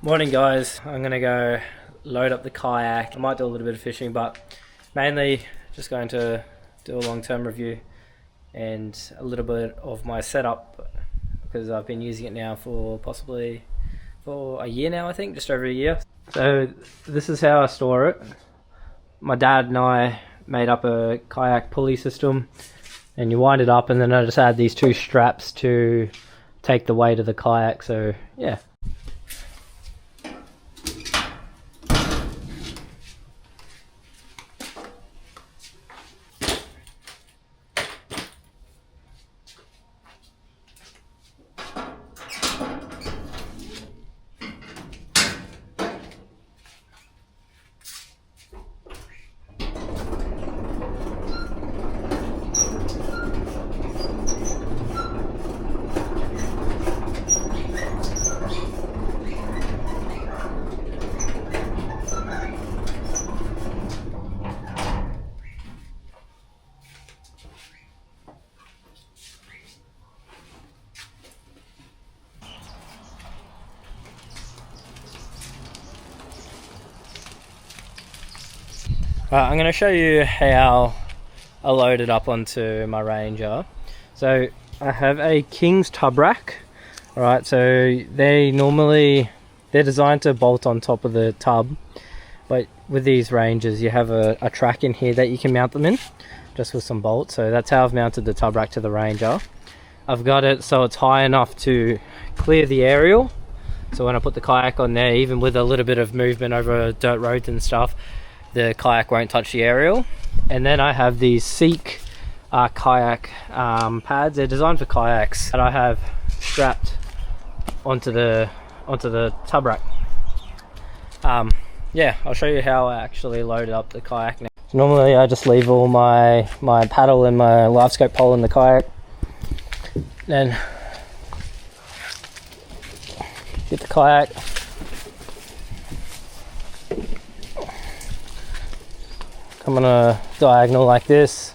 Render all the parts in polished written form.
Morning guys, I'm gonna go load up the kayak. I might do a little bit of fishing, but mainly just going to do a long-term review and a little bit of my setup because I've been using it now for possibly for a year now, I think, just over a year. So this is how I store it. My dad and I made up a kayak pulley system, and you wind it up, and then I just add these two straps to take the weight of the kayak. So yeah. I'm going to show you how I load it up onto my Ranger. So I have a King's tub rack. Alright, so they're designed to bolt on top of the tub, but with these Rangers you have a track in here that you can mount them in, just with some bolts. So that's how I've mounted the tub rack to the Ranger. I've got it so it's high enough to clear the aerial, so when I put the kayak on there, even with a little bit of movement over dirt roads and stuff, the kayak won't touch the aerial. And then I have these Seek kayak pads. They're designed for kayaks that I have strapped onto the tub rack. Yeah, I'll show you how I actually loaded up the kayak now. Normally I just leave all my paddle and my live scope pole in the kayak, then get the kayak, come on a diagonal like this.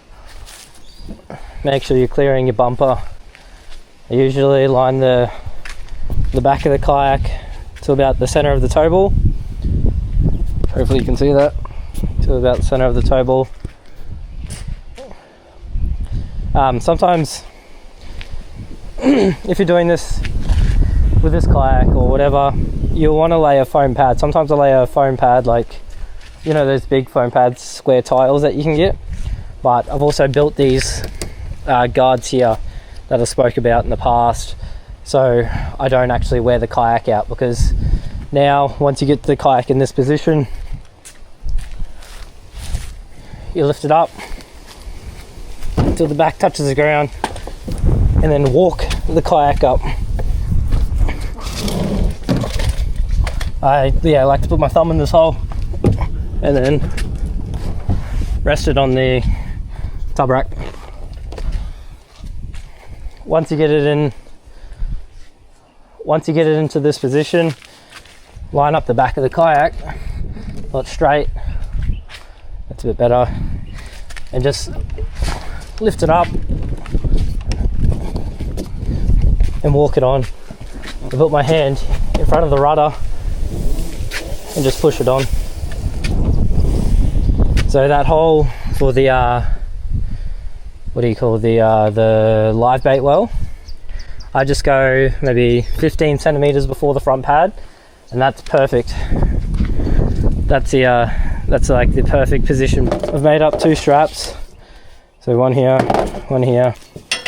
Make sure you're clearing your bumper. I usually line the back of the kayak to about the center of the tow ball. Hopefully you can see that, to about the center of the tow ball. Sometimes if you're doing this with this kayak or whatever, you'll want to lay a foam pad. Sometimes I lay a foam pad, like, you know, those big foam pads, square tiles that you can get. But I've also built these guards here that I spoke about in the past, so I don't actually wear the kayak out, because now once you get the kayak in this position, you lift it up until the back touches the ground and then walk the kayak up. I like to put my thumb in this hole and then rest it on the tub rack. Once you get it into this position, line up the back of the kayak, pull it straight, that's a bit better, and just lift it up and walk it on. I put my hand in front of the rudder and just push it on. So that hole for the the live bait well, I just go maybe 15 centimeters before the front pad, and that's perfect. That's like the perfect position. I've made up two straps, so one here, one here.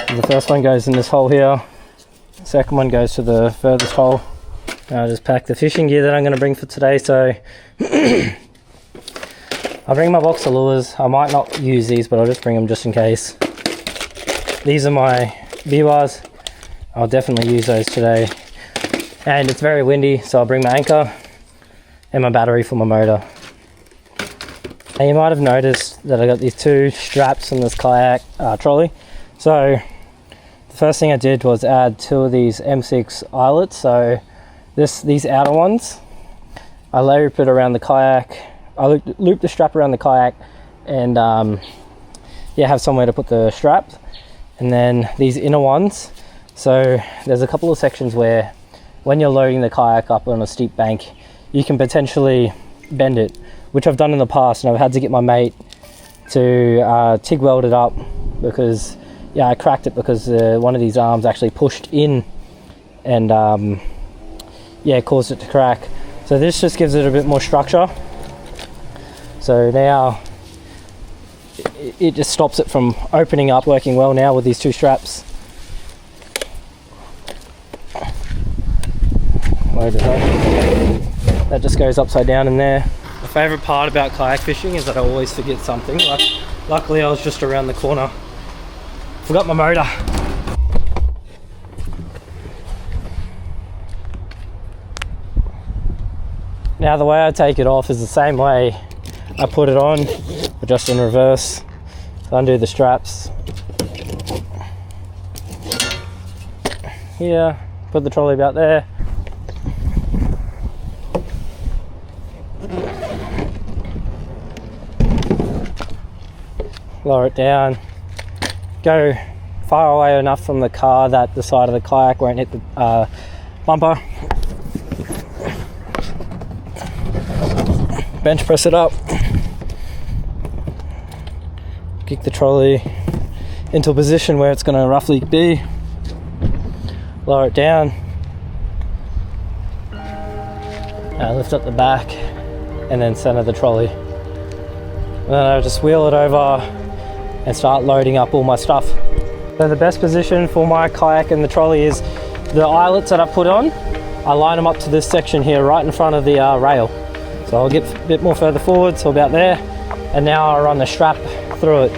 The first one goes in this hole here, the second one goes to the furthest hole. Now I just pack the fishing gear that I'm going to bring for today. So I'll bring my box of lures. I might not use these, but I'll just bring them just in case. These are my B-bars. I'll definitely use those today. And it's very windy, so I'll bring my anchor and my battery for my motor. And you might have noticed that I got these two straps in this kayak trolley. So the first thing I did was add two of these M6 eyelets. So these outer ones, I loop it around the kayak. I loop the strap around the kayak and have somewhere to put the strap. And then these inner ones, so there's a couple of sections where when you're loading the kayak up on a steep bank, you can potentially bend it, which I've done in the past, and I've had to get my mate to TIG weld it up because I cracked it because one of these arms actually pushed in and caused it to crack. So this just gives it a bit more structure. So now it just stops it from opening up, working well now with these two straps. Load it up. That just goes upside down in there. My favourite part about kayak fishing is that I always forget something. Luckily I was just around the corner. Forgot my motor. Now the way I take it off is the same way I put it on, but just in reverse. Undo the straps. Here, put the trolley about there. Lower it down. Go far away enough from the car that the side of the kayak won't hit the bumper. Bench press it up. Kick the trolley into a position where it's going to roughly be. Lower it down. Lift up the back and then center the trolley. And then I'll just wheel it over and start loading up all my stuff. So the best position for my kayak and the trolley is the eyelets that I put on. I line them up to this section here right in front of the rail. So I'll get a bit more further forward, so about there, and now I'll run the strap through it.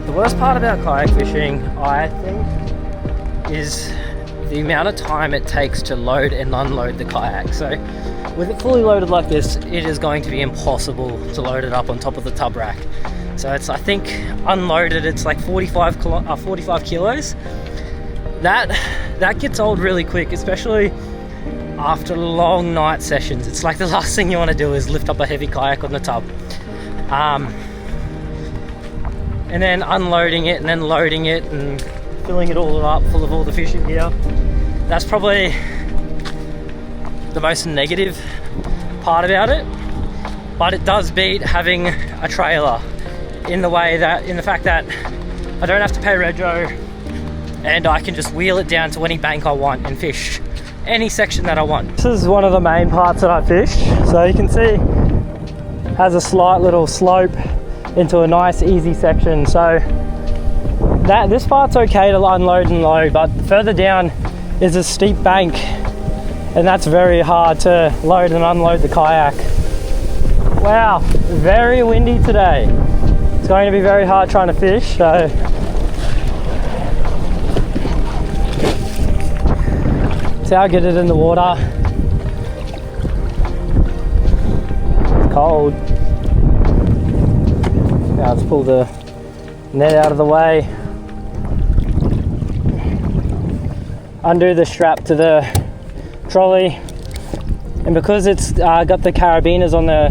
The worst part about kayak fishing, I think, is the amount of time it takes to load and unload the kayak. So with it fully loaded like this, it is going to be impossible to load it up on top of the tub rack. So it's, I think, unloaded, it's like 45 kilos. That gets old really quick, especially after long night sessions. It's like the last thing you want to do is lift up a heavy kayak on the tub. And then unloading it and then loading it and filling it all up full of all the fishing gear. That's probably the most negative part about it, but it does beat having a trailer in the fact that I don't have to pay rego and I can just wheel it down to any bank I want and fish any section that I want. This is one of the main parts that I fish. So you can see it has a slight little slope into a nice easy section. So this part's okay to unload and load, but further down is a steep bank and that's very hard to load and unload the kayak. Wow, very windy today. It's going to be very hard trying to fish, so see how I get it in the water. It's cold. Now let's pull the net out of the way. Undo the strap to the trolley, and because it's got the carabiners on the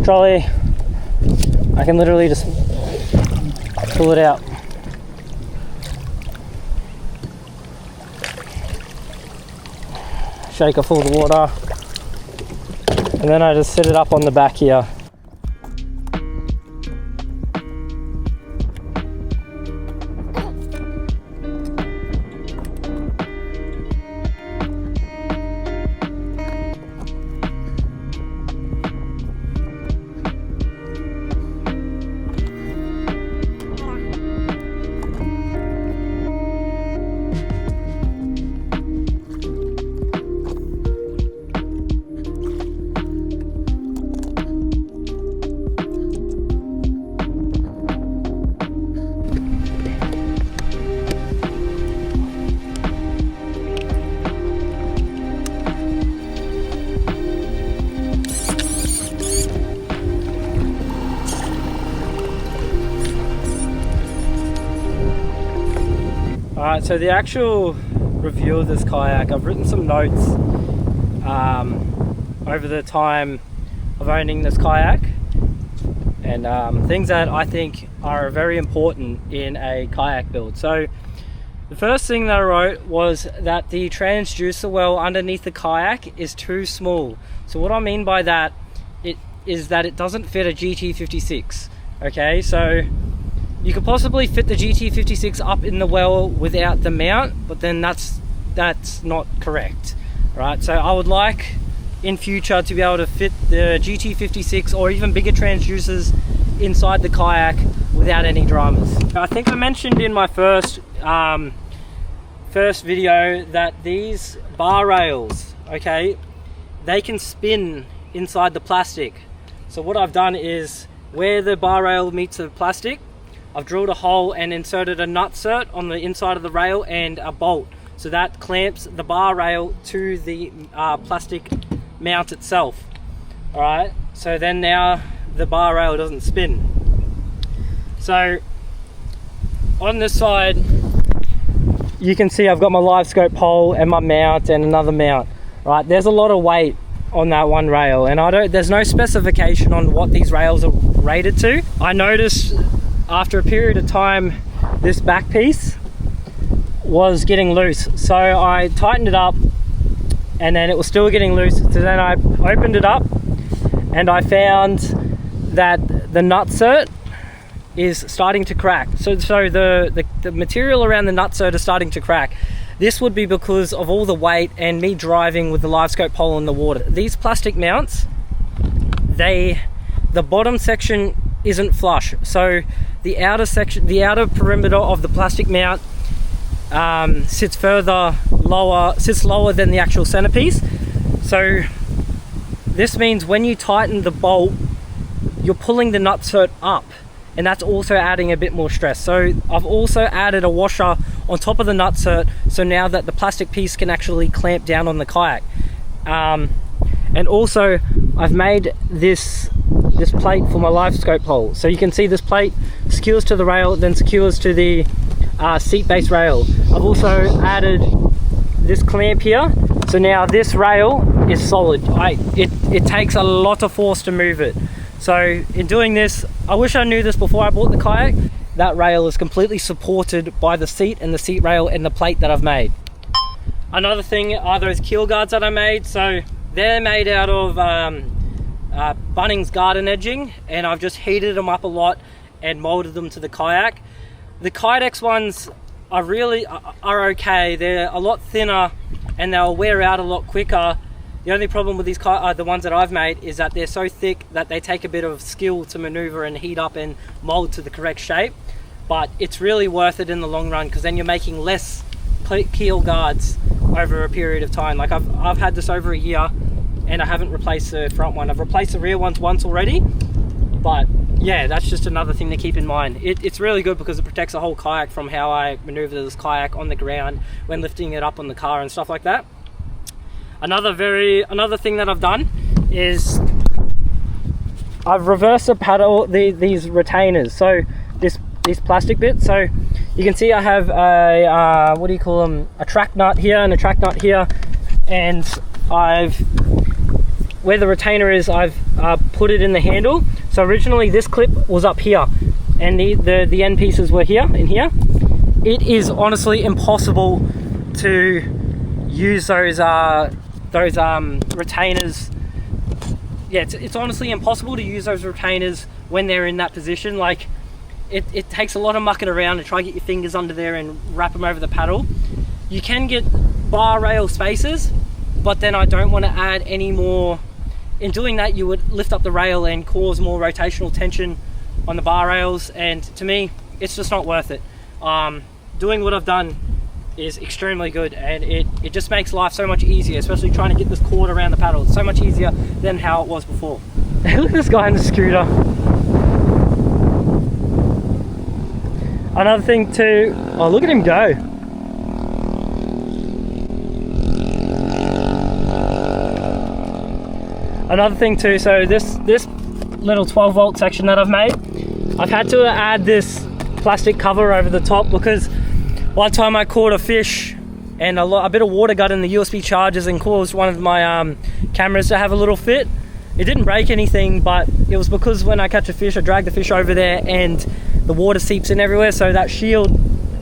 trolley, I can literally just pull it out. Shake her full of water, and then I just set it up on the back here. Alright, so the actual review of this kayak, I've written some notes over the time of owning this kayak, and things that I think are very important in a kayak build. So the first thing that I wrote was that the transducer well underneath the kayak is too small. So what I mean by that is that it doesn't fit a GT56. Okay, so you could possibly fit the GT56 up in the well without the mount, but then that's not correct, right? So I would like in future to be able to fit the GT56 or even bigger transducers inside the kayak without any dramas. I think I mentioned in my first video that these bar rails, okay, they can spin inside the plastic. So what I've done is, where the bar rail meets the plastic, I've drilled a hole and inserted a nut-cert on the inside of the rail and a bolt. So that clamps the bar rail to the plastic mount itself. Alright, so then now the bar rail doesn't spin. So on this side, you can see I've got my live scope pole and my mount and another mount. Right, there's a lot of weight on that one rail, and there's no specification on what these rails are rated to. I noticed after a period of time this back piece was getting loose, so I tightened it up and then it was still getting loose. So then I opened it up and I found that the nut-cert is starting to crack. So the material around the nut-cert is starting to crack. This would be because of all the weight and me driving with the live scope pole in the water. These plastic mounts, the bottom section isn't flush. So the outer perimeter of the plastic mount sits lower than the actual centerpiece. So this means when you tighten the bolt, you're pulling the nut-cert up, and that's also adding a bit more stress. So I've also added a washer on top of the nut-cert, so now that the plastic piece can actually clamp down on the kayak. And also I've made this plate for my live scope pole. So you can see this plate secures to the rail, then secures to the seat base rail. I've also added this clamp here, so now this rail is solid. It takes a lot of force to move it. So in doing this, I wish I knew this before I bought the kayak. That rail is completely supported by the seat and the seat rail and the plate that I've made. Another thing are those keel guards that I made. So they're made out of Bunnings garden edging, and I've just heated them up a lot and molded them to the kayak. The Kydex ones are okay. They're a lot thinner and they'll wear out a lot quicker. The only problem with these the ones that I've made is that they're so thick that they take a bit of skill to maneuver and heat up and mold to the correct shape. But it's really worth it in the long run, because then you're making less keel guards over a period of time. Like I've had this over a year and I haven't replaced the front one. I've replaced the rear ones once already, but yeah, that's just another thing to keep in mind. It's really good because it protects the whole kayak from how I maneuver this kayak on the ground when lifting it up on the car and stuff like that. Another thing that I've done is I've reversed the paddle, these retainers. So these plastic bits. So you can see I have a what do you call them? A track nut here and a track nut here, and where the retainer is, I've put it in the handle. So originally this clip was up here, and the end pieces were here in here. It is honestly impossible to use those retainers. Yeah, it's honestly impossible to use those retainers when they're in that position. Like it takes a lot of mucking around to try to get your fingers under there and wrap them over the paddle. You can get bar rail spacers, but then I don't want to add any more. In doing that, you would lift up the rail and cause more rotational tension on the bar rails, and to me it's just not worth it. Doing what I've done is extremely good, and it just makes life so much easier, especially trying to get this cord around the paddle. It's so much easier than how it was before. Look at this guy in the scooter. Another thing too, oh look at him go. Another thing too, so this little 12 volt section that I've made, I've had to add this plastic cover over the top because One time I caught a fish and a bit of water got in the USB chargers and caused one of my cameras to have a little fit. It didn't break anything, but it was because when I catch a fish, I drag the fish over there and the water seeps in everywhere, so that shield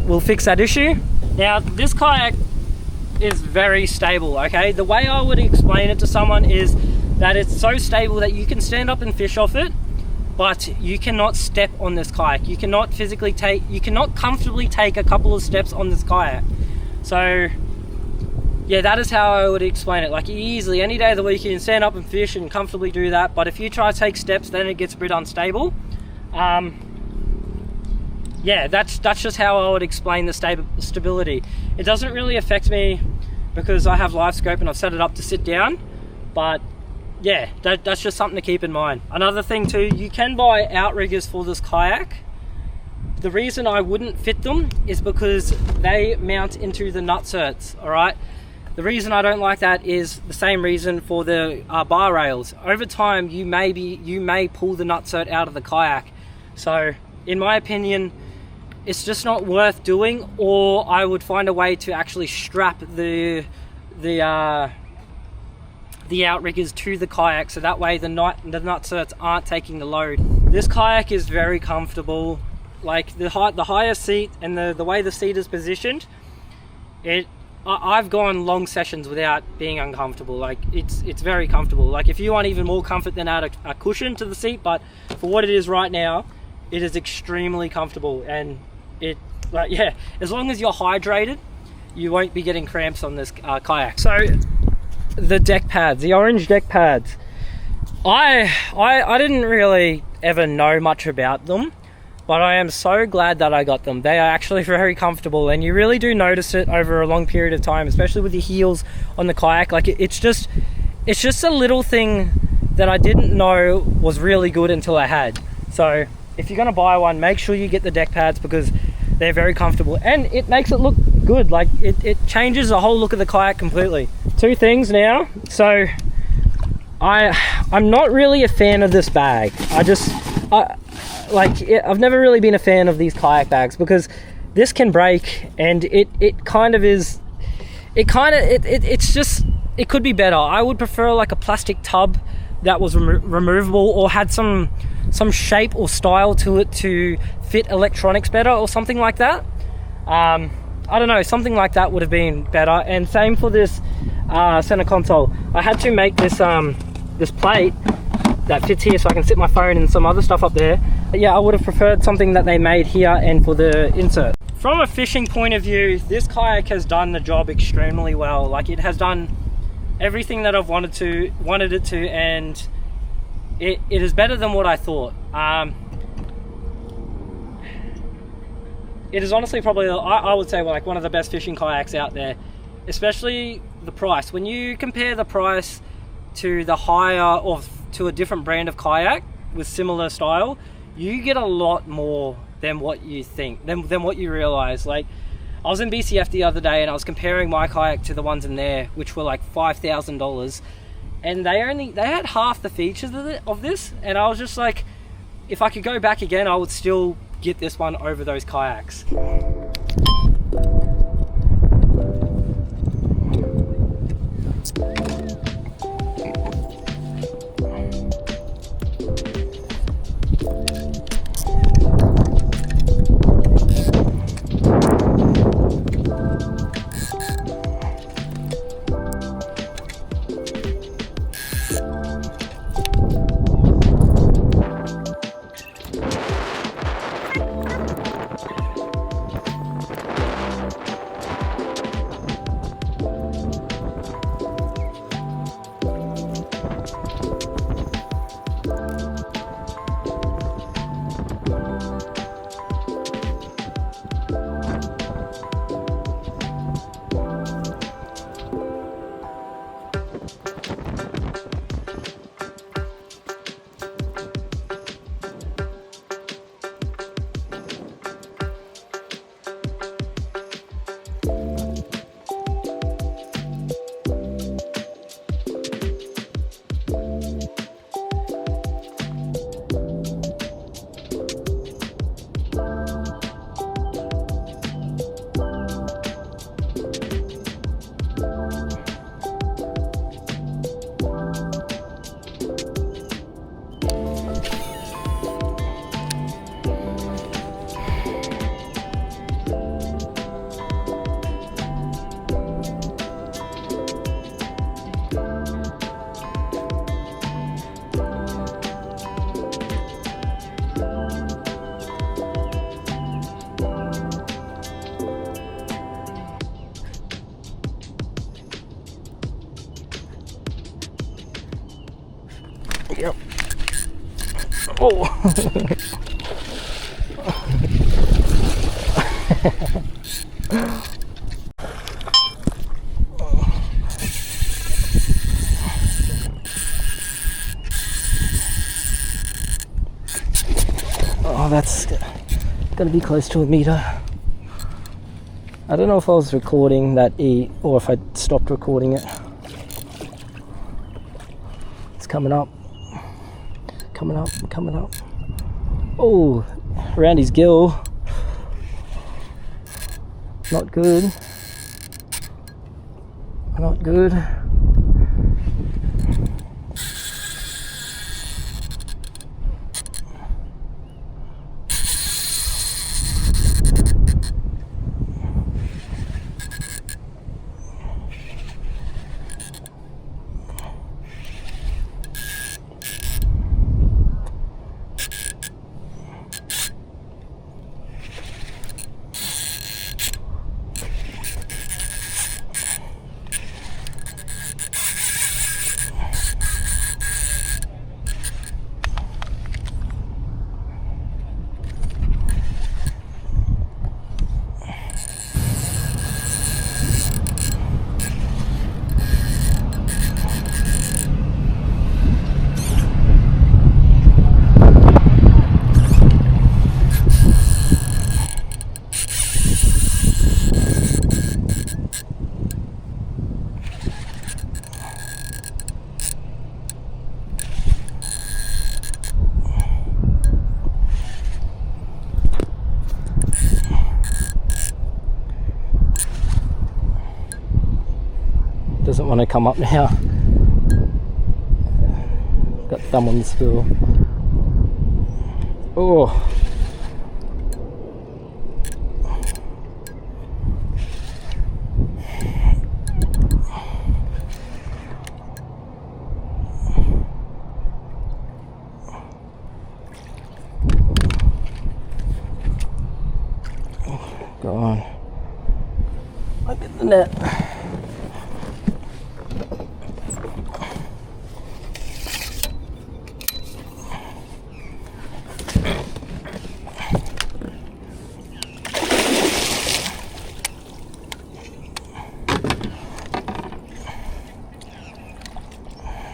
will fix that issue. Now, this kayak is very stable, okay? The way I would explain it to someone is that it's so stable that you can stand up and fish off it, but you cannot step on this kayak. You cannot comfortably take a couple of steps on this kayak. So yeah, that is how I would explain it. Like, easily any day of the week you can stand up and fish and comfortably do that, but if you try to take steps, then it gets a bit unstable. Yeah, that's just how I would explain the stability. It doesn't really affect me because I have live scope and I've set it up to sit down, but yeah, that's just something to keep in mind. Another thing too, you can buy outriggers for this kayak. The reason I wouldn't fit them is because they mount into the nutserts, all right? The reason I don't like that is the same reason for the bar rails. Over time, you may pull the nutsert out of the kayak. So in my opinion, it's just not worth doing, or I would find a way to actually strap the outriggers to the kayak, so that way the nutserts aren't taking the load. This kayak is very comfortable. Like, the higher seat and the way the seat is positioned, I've gone long sessions without being uncomfortable. Like, it's very comfortable. Like, if you want even more comfort, then add a cushion to the seat, but for what it is right now, it is extremely comfortable. And yeah, as long as you're hydrated, you won't be getting cramps on this kayak. So the deck pads, the orange deck pads, I didn't really ever know much about them, but I am so glad that I got them. They are actually very comfortable, and you really do notice it over a long period of time, especially with your heels on the kayak. Like, it's just a little thing that I didn't know was really good until I had. So if you're gonna buy one, make sure you get the deck pads because they're very comfortable and it makes it look good. Like, it changes the whole look of the kayak completely. Two things now. So I'm not really a fan of this bag. I've never really been a fan of these kayak bags because this can break, and it could be better. I would prefer like a plastic tub that was removable or had some shape or style to it to fit electronics better or something like that. I don't know, something like that would have been better. And same for this center console. I had to make this this plate that fits here so I can sit my phone and some other stuff up there. But yeah, I would have preferred something that they made here and for the insert. From a fishing point of view, this kayak has done the job extremely well. Like, it has done everything that I've wanted it to, and it is better than what I thought. It is honestly probably, I would say, like, one of the best fishing kayaks out there, especially the price. When you compare the price to the higher, or to a different brand of kayak with similar style, you get a lot more than what you think, than what you realize. Like, I was in BCF the other day and I was comparing my kayak to the ones in there, which were like $5,000, and they had half the features of this, and I was just like, if I could go back again, I would still get this one over those kayaks. Oh. Oh, that's gonna be close to a meter. I don't know if I was recording that eat or if I stopped recording it. It's coming up. Coming up, coming up. Oh, around his gill. Not good. Not good. Doesn't want to come up now. Got thumb on the spool. Oh. Go on. Look at the net.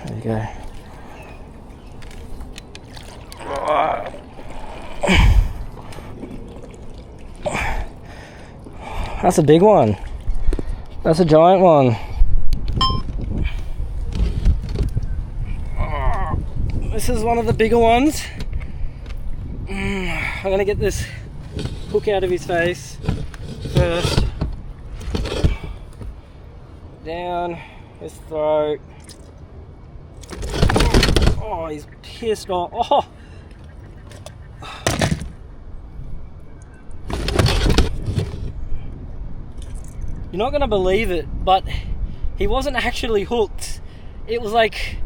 There you go. That's a big one. That's a giant one. This is one of the bigger ones. I'm gonna get this hook out of his face first. Down his throat. Oh, he's pissed off. Oh. You're not gonna believe it, but he wasn't actually hooked. It was like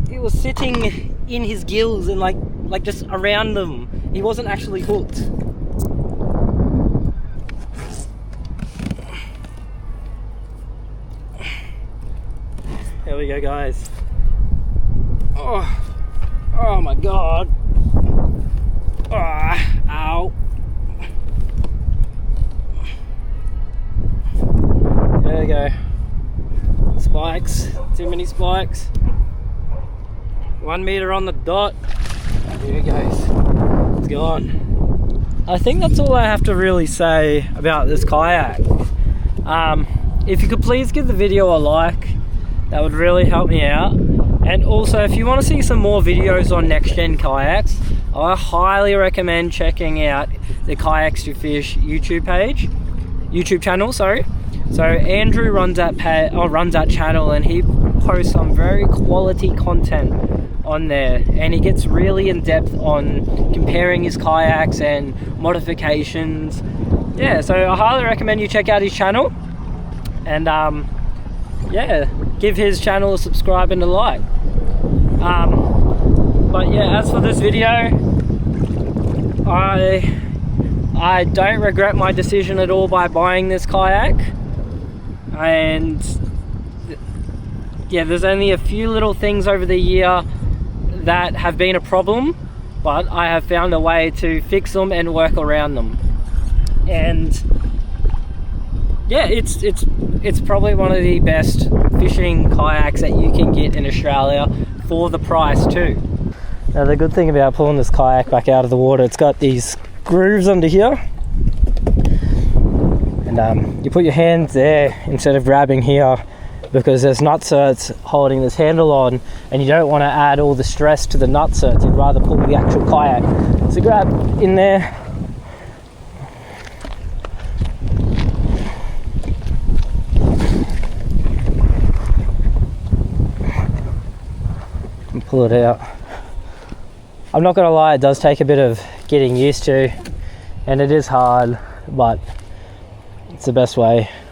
it was sitting in his gills and like just around them. He wasn't actually hooked. Here we go, guys. Oh my god. Ow. There we go. Spikes. Too many spikes. 1 meter on the dot. There it goes. It's gone. I think that's all I have to really say about this kayak. If you could please give the video a like, that would really help me out. And also, if you want to see some more videos on Nextgen kayaks, I highly recommend checking out the Kayaks to Fish YouTube channel, sorry. So Andrew runs that channel, and he posts some very quality content on there, and he gets really in depth on comparing his kayaks and modifications. Yeah, so I highly recommend you check out his channel, and yeah, give his channel a subscribe and a like. But yeah, as for this video, I don't regret my decision at all by buying this kayak. And yeah, there's only a few little things over the year that have been a problem, but I have found a way to fix them and work around them. And yeah, it's probably one of the best fishing kayaks that you can get in Australia for the price too. Now the good thing about pulling this kayak back out of the water, it's got these grooves under here, and you put your hands there instead of grabbing here, because there's nutserts holding this handle on, and you don't want to add all the stress to the nutserts. You'd rather pull the actual kayak. So grab in there, and pull it out. I'm not gonna lie, it does take a bit of getting used to, and it is hard, but it's the best way.